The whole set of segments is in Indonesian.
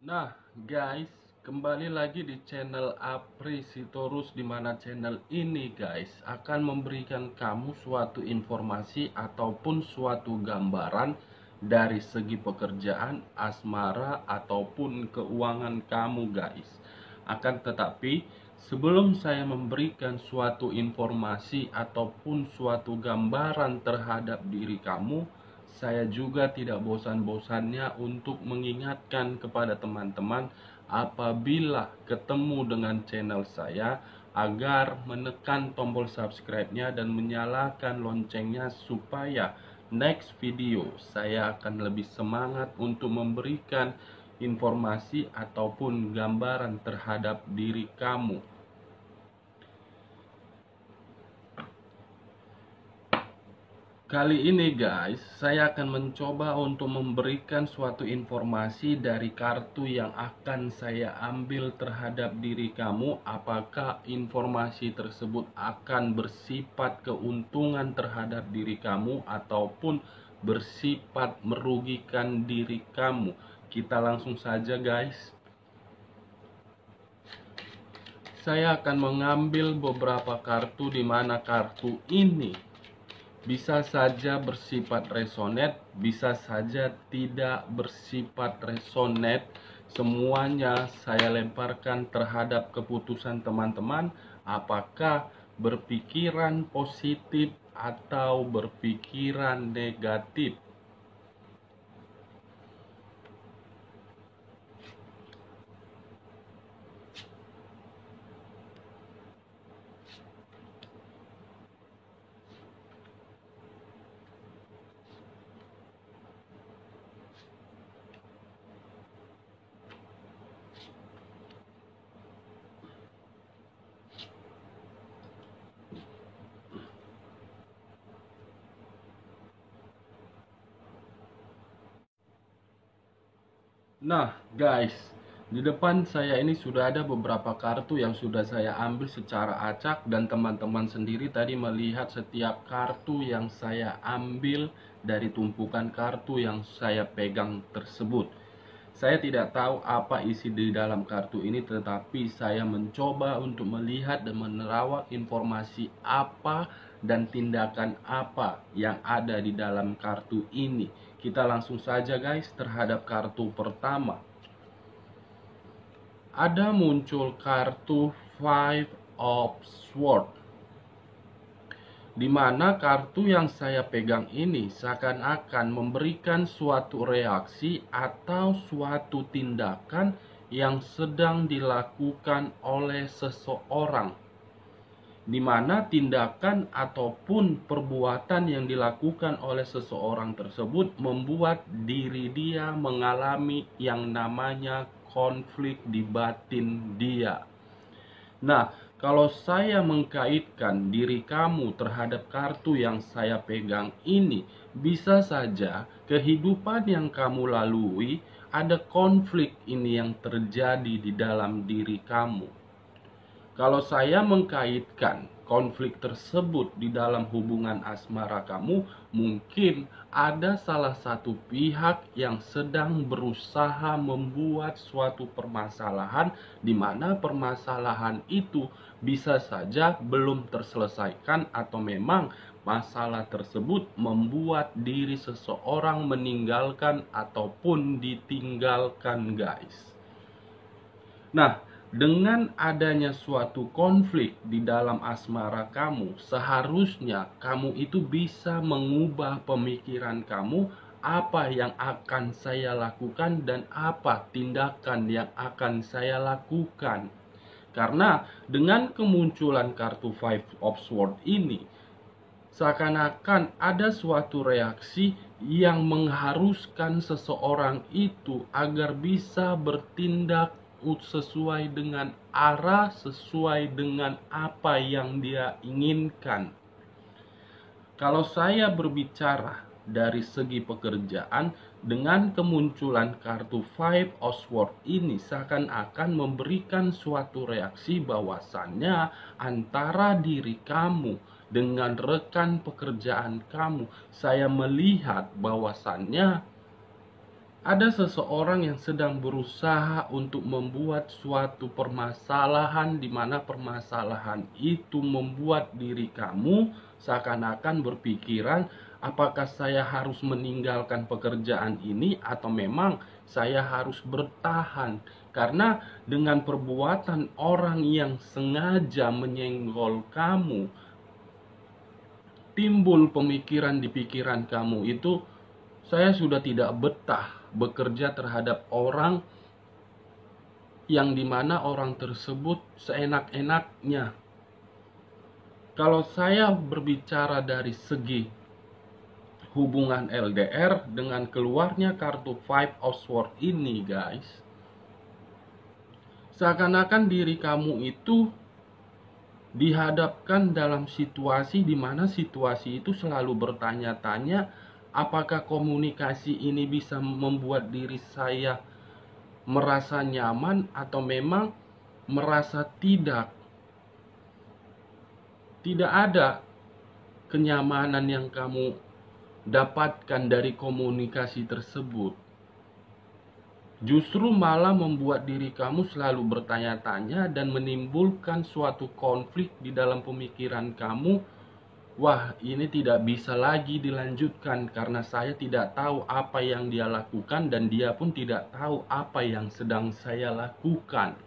Nah, guys, kembali lagi di channel Apri Sitorus, di mana channel ini, guys, akan memberikan kamu suatu informasi ataupun suatu gambaran dari segi pekerjaan, asmara, ataupun keuangan kamu, guys. Akan tetapi, sebelum saya memberikan suatu informasi ataupun suatu gambaran terhadap diri kamu, saya juga tidak bosan-bosannya untuk mengingatkan kepada teman-teman apabila ketemu dengan channel saya agar menekan tombol subscribe-nya dan menyalakan loncengnya supaya next video saya akan lebih semangat untuk memberikan informasi ataupun gambaran terhadap diri kamu. Kali ini guys, saya akan mencoba untuk memberikan suatu informasi dari kartu yang akan saya ambil terhadap diri kamu. Apakah informasi tersebut akan bersifat keuntungan terhadap diri kamu ataupun bersifat merugikan diri kamu? Kita langsung saja guys. Saya akan mengambil beberapa kartu di mana kartu ini bisa saja bersifat resonate, bisa saja tidak bersifat resonate. Semuanya saya lemparkan terhadap keputusan teman-teman, apakah berpikiran positif atau berpikiran negatif. Nah guys, di depan saya ini sudah ada beberapa kartu yang sudah saya ambil secara acak, dan teman-teman sendiri tadi melihat setiap kartu yang saya ambil dari tumpukan kartu yang saya pegang tersebut. Saya tidak tahu apa isi di dalam kartu ini, tetapi saya mencoba untuk melihat dan menerawang informasi apa dan tindakan apa yang ada di dalam kartu ini. Kita langsung saja guys terhadap kartu pertama. Ada muncul kartu Five of Swords, di mana kartu yang saya pegang ini seakan-akan memberikan suatu reaksi atau suatu tindakan yang sedang dilakukan oleh seseorang, di mana tindakan ataupun perbuatan yang dilakukan oleh seseorang tersebut membuat diri dia mengalami yang namanya konflik di batin dia. Nah, kalau saya mengkaitkan diri kamu terhadap kartu yang saya pegang ini, bisa saja kehidupan yang kamu lalui ada konflik ini yang terjadi di dalam diri kamu. Kalau saya mengkaitkan konflik tersebut di dalam hubungan asmara kamu, mungkin ada salah satu pihak yang sedang berusaha membuat suatu permasalahan, di mana permasalahan itu bisa saja belum terselesaikan, atau memang masalah tersebut membuat diri seseorang meninggalkan ataupun ditinggalkan guys. Nah, dengan adanya suatu konflik di dalam asmara kamu, seharusnya kamu itu bisa mengubah pemikiran kamu, apa yang akan saya lakukan dan apa tindakan yang akan saya lakukan. Karena dengan kemunculan kartu Five of Swords ini, seakan-akan ada suatu reaksi yang mengharuskan seseorang itu agar bisa bertindak sesuai dengan arah, sesuai dengan apa yang dia inginkan. Kalau saya berbicara dari segi pekerjaan, dengan kemunculan kartu Five of Swords ini seakan-akan memberikan suatu reaksi bahwasannya antara diri kamu dengan rekan pekerjaan kamu, saya melihat bahwasannya Ada seseorang yang sedang berusaha untuk membuat suatu permasalahan di mana permasalahan itu membuat diri kamu seakan-akan berpikiran, apakah saya harus meninggalkan pekerjaan ini atau memang saya harus bertahan. Karena dengan perbuatan orang yang sengaja menyenggol kamu, timbul pemikiran di pikiran kamu itu, saya sudah tidak betah bekerja terhadap orang yang dimana orang tersebut seenak-enaknya. Kalau saya berbicara dari segi hubungan LDR, dengan keluarnya kartu Five of Swords ini guys, seakan-akan diri kamu itu dihadapkan dalam situasi di mana situasi itu selalu bertanya-tanya, apakah komunikasi ini bisa membuat diri saya merasa nyaman atau memang merasa tidak ada kenyamanan yang kamu dapatkan dari komunikasi tersebut. Justru malah membuat diri kamu selalu bertanya-tanya dan menimbulkan suatu konflik di dalam pemikiran kamu. Wah, ini tidak bisa lagi dilanjutkan karena saya tidak tahu apa yang dia lakukan dan dia pun tidak tahu apa yang sedang saya lakukan.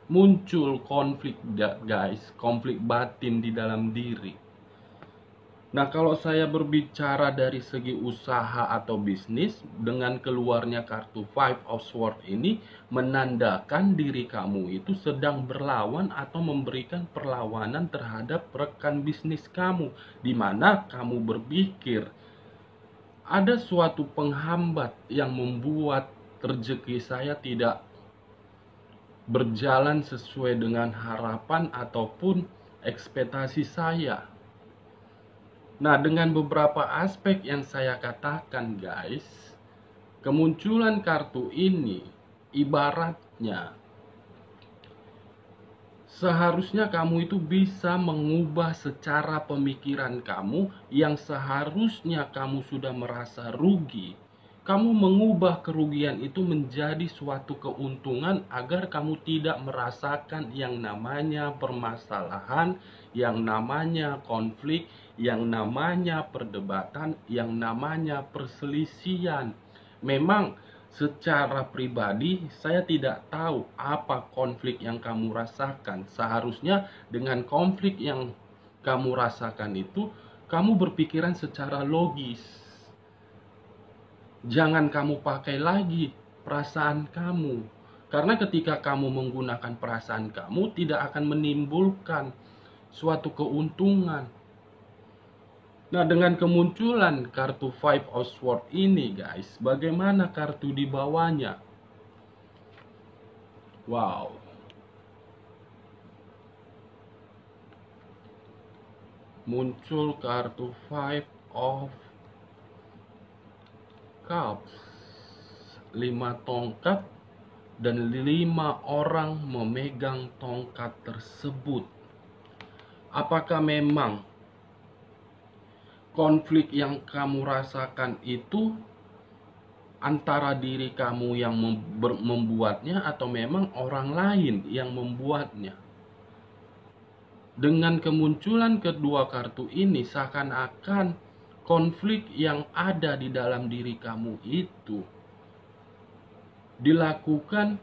Muncul konflik guys, konflik batin di dalam diri. Nah, kalau saya berbicara dari segi usaha atau bisnis, dengan keluarnya kartu Five of Swords ini menandakan diri kamu itu sedang berlawan atau memberikan perlawanan terhadap rekan bisnis kamu, di mana kamu berpikir ada suatu penghambat yang membuat rezeki saya tidak berjalan sesuai dengan harapan ataupun ekspektasi saya. Nah, dengan beberapa aspek yang saya katakan guys, kemunculan kartu ini ibaratnya seharusnya kamu itu bisa mengubah secara pemikiran kamu yang seharusnya kamu sudah merasa rugi. Kamu mengubah kerugian itu menjadi suatu keuntungan agar kamu tidak merasakan yang namanya permasalahan, yang namanya konflik, yang namanya perdebatan, yang namanya perselisihan. Memang secara pribadi saya tidak tahu apa konflik yang kamu rasakan. Seharusnya dengan konflik yang kamu rasakan itu, kamu berpikiran secara logis. Jangan kamu pakai lagi perasaan kamu. Karena ketika kamu menggunakan perasaan kamu, tidak akan menimbulkan suatu keuntungan. Nah, dengan kemunculan kartu Five of Swords ini guys, bagaimana kartu di bawahnya? Wow. Muncul kartu Five of Cups, 5 tongkat dan 5 orang memegang tongkat tersebut. Apakah memang konflik yang kamu rasakan itu antara diri kamu yang membuatnya atau memang orang lain yang membuatnya? Dengan kemunculan kedua kartu ini, seakan-akan konflik yang ada di dalam diri kamu itu dilakukan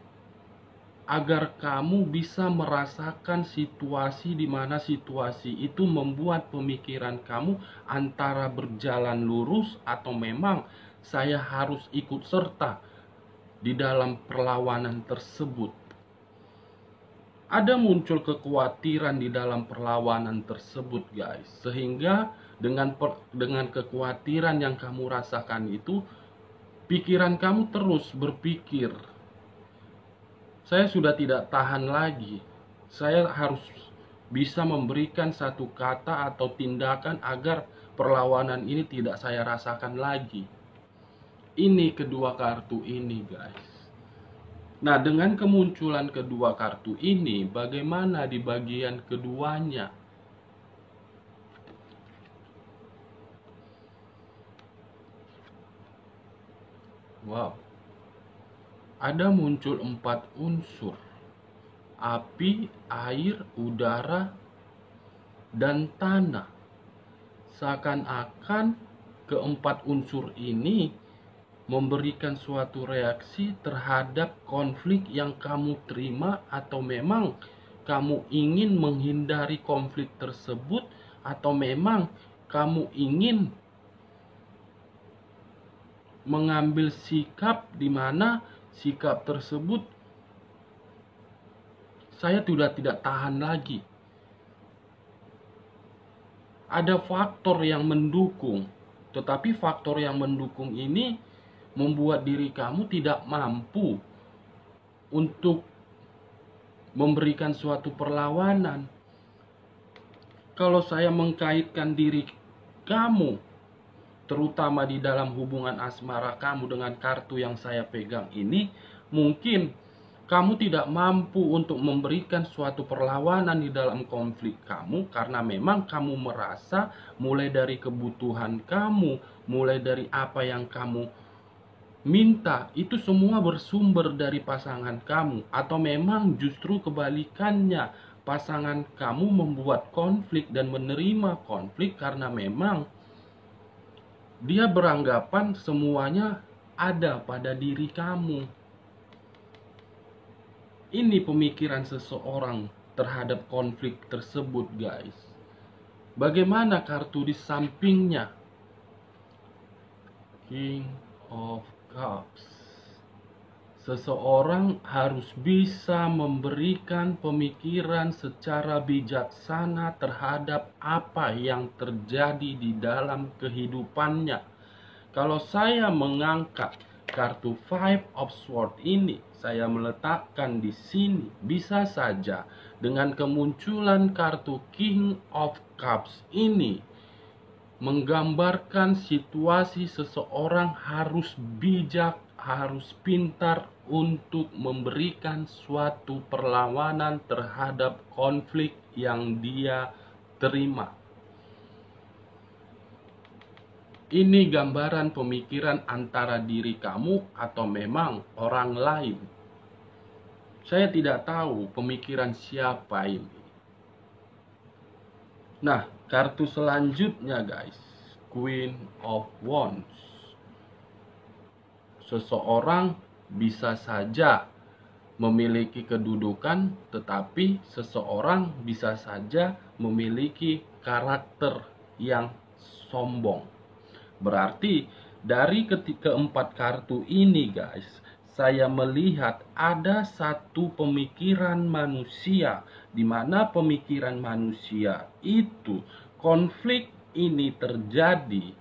agar kamu bisa merasakan situasi di mana situasi itu membuat pemikiran kamu antara berjalan lurus atau memang saya harus ikut serta di dalam perlawanan tersebut. Ada muncul kekhawatiran di dalam perlawanan tersebut guys, sehingga dengan kekhawatiran yang kamu rasakan itu, pikiran kamu terus berpikir, saya sudah tidak tahan lagi, saya harus bisa memberikan satu kata atau tindakan agar perlawanan ini tidak saya rasakan lagi. Ini kedua kartu ini guys. Nah, dengan kemunculan kedua kartu ini, bagaimana di bagian keduanya? Wow, ada muncul 4 unsur: api, air, udara, dan tanah. Seakan-akan keempat unsur ini memberikan suatu reaksi terhadap konflik yang kamu terima, atau memang kamu ingin menghindari konflik tersebut, atau memang kamu ingin mengambil sikap di mana sikap tersebut saya sudah tidak tahan lagi. Ada faktor yang mendukung, tetapi faktor yang mendukung ini membuat diri kamu tidak mampu untuk memberikan suatu perlawanan. Kalau saya mengkaitkan diri kamu, terutama di dalam hubungan asmara kamu dengan kartu yang saya pegang ini, mungkin kamu tidak mampu untuk memberikan suatu perlawanan di dalam konflik kamu, karena memang kamu merasa mulai dari kebutuhan kamu, mulai dari apa yang kamu minta, itu semua bersumber dari pasangan kamu. Atau memang justru kebalikannya, pasangan kamu membuat konflik dan menerima konflik karena memang dia beranggapan semuanya ada pada diri kamu. Ini pemikiran seseorang terhadap konflik tersebut, guys. Bagaimana kartu di sampingnya? King of Cups. Seseorang harus bisa memberikan pemikiran secara bijaksana terhadap apa yang terjadi di dalam kehidupannya. Kalau saya mengangkat kartu Five of Swords ini, saya meletakkan di sini, bisa saja dengan kemunculan kartu King of Cups ini menggambarkan situasi seseorang harus bijak, harus pintar untuk memberikan suatu perlawanan terhadap konflik yang dia terima. Ini gambaran pemikiran antara diri kamu atau memang orang lain. Saya tidak tahu pemikiran siapa ini. Nah, kartu selanjutnya, guys, Queen of Wands. Seseorang bisa saja memiliki kedudukan, tetapi seseorang bisa saja memiliki karakter yang sombong. Berarti dari keempat kartu ini, guys, saya melihat ada satu pemikiran manusia, di mana pemikiran manusia itu konflik ini terjadi.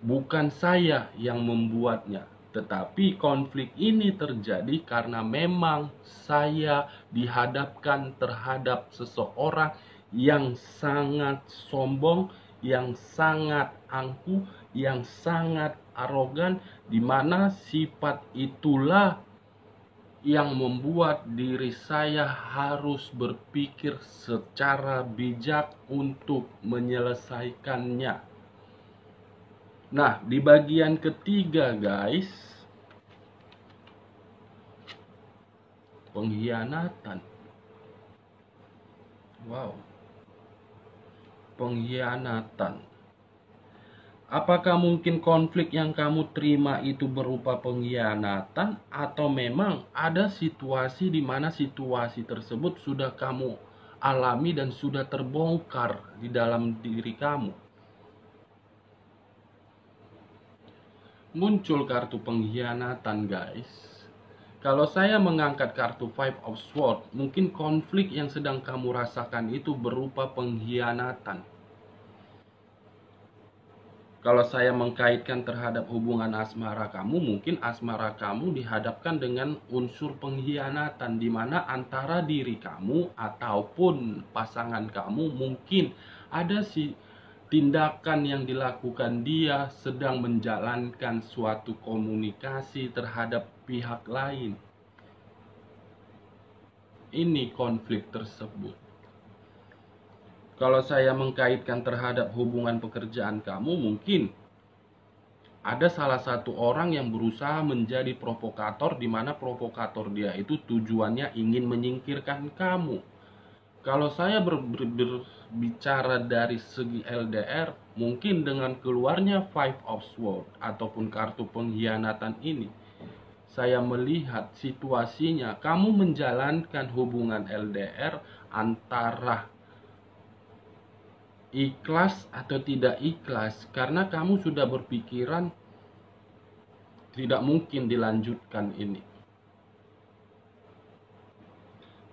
Bukan saya yang membuatnya, tetapi konflik ini terjadi karena memang saya dihadapkan terhadap seseorang yang sangat sombong, yang sangat angkuh, yang sangat arogan, di mana sifat itulah yang membuat diri saya harus berpikir secara bijak untuk menyelesaikannya. Nah, di bagian ketiga, guys, pengkhianatan. Wow, pengkhianatan. Apakah mungkin konflik yang kamu terima itu berupa pengkhianatan, atau memang ada situasi di mana situasi tersebut sudah kamu alami dan sudah terbongkar di dalam diri kamu? Muncul kartu pengkhianatan, guys. Kalau saya mengangkat kartu Five of Swords, mungkin konflik yang sedang kamu rasakan itu berupa pengkhianatan. Kalau saya mengkaitkan terhadap hubungan asmara kamu, mungkin asmara kamu dihadapkan dengan unsur pengkhianatan, di mana antara diri kamu ataupun pasangan kamu mungkin ada tindakan yang dilakukan, dia sedang menjalankan suatu komunikasi terhadap pihak lain. Ini konflik tersebut. Kalau saya mengkaitkan terhadap hubungan pekerjaan kamu, mungkin ada salah satu orang yang berusaha menjadi provokator, di mana provokator dia itu tujuannya ingin menyingkirkan kamu. Kalau saya berbicara dari segi LDR, mungkin dengan keluarnya Five of Swords ataupun kartu pengkhianatan ini, saya melihat situasinya kamu menjalankan hubungan LDR antara ikhlas atau tidak ikhlas, karena kamu sudah berpikiran tidak mungkin dilanjutkan ini.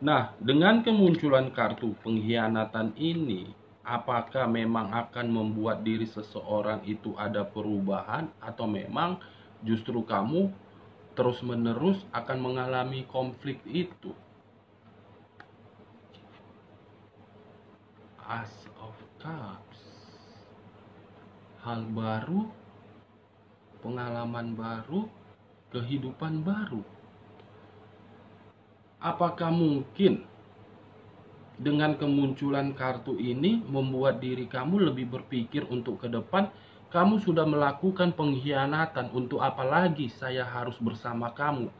Nah, dengan kemunculan kartu pengkhianatan ini, apakah memang akan membuat diri seseorang itu ada perubahan, atau memang justru kamu terus-menerus akan mengalami konflik itu? As of Cups, hal baru, pengalaman baru, kehidupan baru. Apakah mungkin dengan kemunculan kartu ini membuat diri kamu lebih berpikir untuk ke depan? Kamu sudah melakukan pengkhianatan, untuk apa lagi saya harus bersama kamu?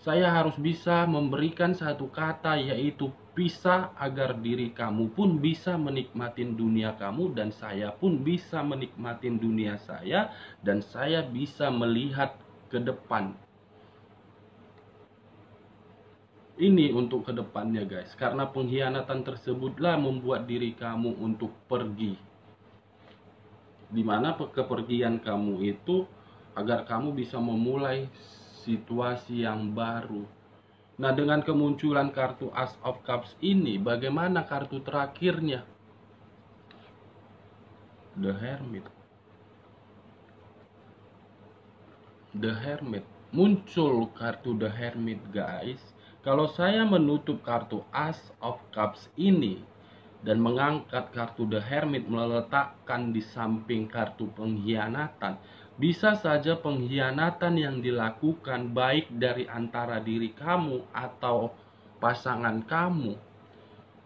Saya harus bisa memberikan satu kata, yaitu pisah, agar diri kamu pun bisa menikmatin dunia kamu dan saya pun bisa menikmatin dunia saya, dan saya bisa melihat ke depan. Ini untuk kedepannya guys, karena pengkhianatan tersebutlah membuat diri kamu untuk pergi, dimana kepergian kamu itu agar kamu bisa memulai situasi yang baru. Nah, dengan kemunculan kartu As of Cups ini, bagaimana kartu terakhirnya? The Hermit. The Hermit. Muncul kartu The Hermit guys. Kalau saya menutup kartu As of Cups ini dan mengangkat kartu The Hermit, meletakkan di samping kartu pengkhianatan, bisa saja pengkhianatan yang dilakukan baik dari antara diri kamu atau pasangan kamu.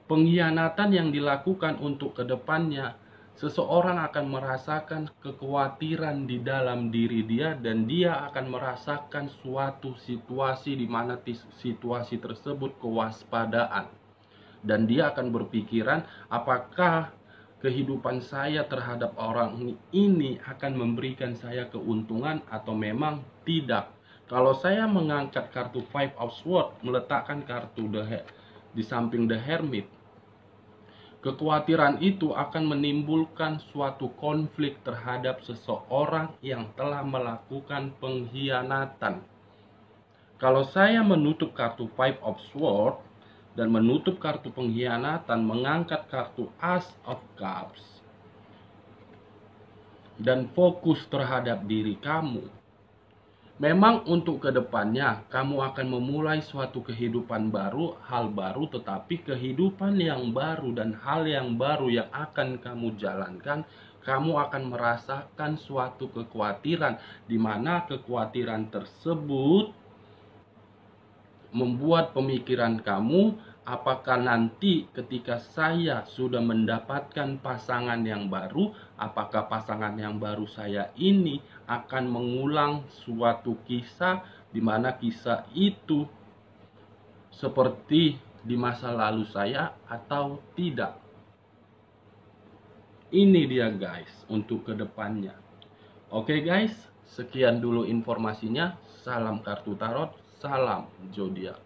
Pengkhianatan yang dilakukan untuk kedepannya, seseorang akan merasakan kekhawatiran di dalam diri dia, dan dia akan merasakan suatu situasi di mana situasi tersebut kewaspadaan. Dan dia akan berpikiran, apakah kehidupan saya terhadap orang ini akan memberikan saya keuntungan atau memang tidak. Kalau saya mengangkat kartu Five of Swords, meletakkan kartu di samping The Hermit, kekhawatiran itu akan menimbulkan suatu konflik terhadap seseorang yang telah melakukan pengkhianatan. Kalau saya menutup kartu Five of Swords dan menutup kartu pengkhianatan, mengangkat kartu As of Cups, dan fokus terhadap diri kamu, memang untuk kedepannya kamu akan memulai suatu kehidupan baru, hal baru, tetapi kehidupan yang baru dan hal yang baru yang akan kamu jalankan, kamu akan merasakan suatu kekhawatiran, di mana kekhawatiran tersebut membuat pemikiran kamu, apakah nanti ketika saya sudah mendapatkan pasangan yang baru, apakah pasangan yang baru saya ini akan mengulang suatu kisah, di mana kisah itu seperti di masa lalu saya atau tidak. Ini dia guys untuk kedepannya. Oke guys, sekian dulu informasinya. Salam kartu tarot, salam zodiak.